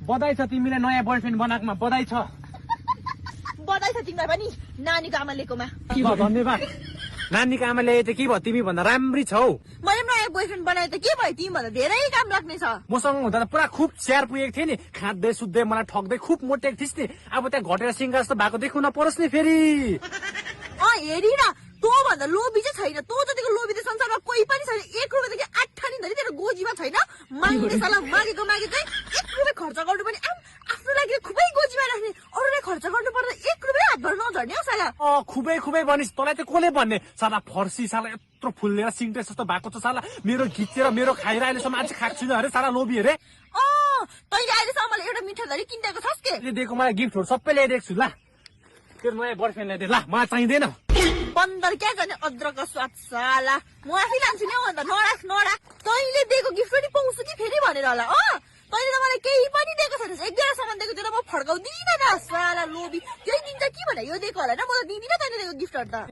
बधाई छ तिमीलाई नयाँ बोयफ्रेन्ड बनाएकोमा बधाई छ बधाई छ तिमीलाई पनि नानीको आमा लिएकोमा धन्यवाद नानीको आमा ल्याए त के भयो तिमी भन्दा राम्री छौ मैले नयाँ बोयफ्रेन्ड बनाए त के भयो तिमी भन्दा धेरै काम लाग्ने छ मसँग हुँदा त पुरा खुब स्याहार पुगेको थिएँ नि खाँदै सुत्दै मलाई ठग्दै खुब मोटेको थिइस् नि अब त्यहाँ घटेर सिङ्गा जस्तो भएको देखु नपरोस् नि फेरि हेरी न तँ भन्दा लोभी चाहिँ छैन तँ जतिको लोभी त संसारमा कोही पनि छैन 1 रुपियाँदेखि 8 आनी धरि तेरो गोजीमा छैन माग्ने साला मागेको चाहिँ 1 रुपियाँ खर्च गर्नु पनि आफ्नो लागि खुबै गोजीमा राख्ने अरूले खर्च गर्नु पर्दा 1 रुपियाँ हातभर नझर्ने हो साला खुबै खुबै भनिस् तँलाई त कसले भन्ने साला फर्सी साला यत्रो फुल्लेर सिङ्टेस जस्तो भएको छ साला मेरो घिचेर मेरो खाएर अहिलेसम्म अझै खाएको छुइनँ अरे साला लोभी अरे तैँले अहिलेसम्म मलाई एउटा मिठा धरि किनिदिएको छस् के दिएको मलाई गिफ्टहरू सबै ल्याइदिएको छु ल त्यो नयाँ बोयफ्रेन्ड ल्याइदिए ल मलाई चाहिँदैन बन्दर क्या गर्ने अद्रकको स्वाद साला म आफै लान्छु नि अन्त नराख तैँले दिएको गिफ्ट पनि पाउँछु कि फेरि भनेर होला तैँले त मलाई केही पनि दिएको छैनस् 1 जोडा सामान दिएको त्यो त म फर्काउँदिनँ न साला लोभी त्यही दिन्छ कि भने यो दिएको होला न म त दिँदिनँ तैँले दिएको गिफ्टहरू त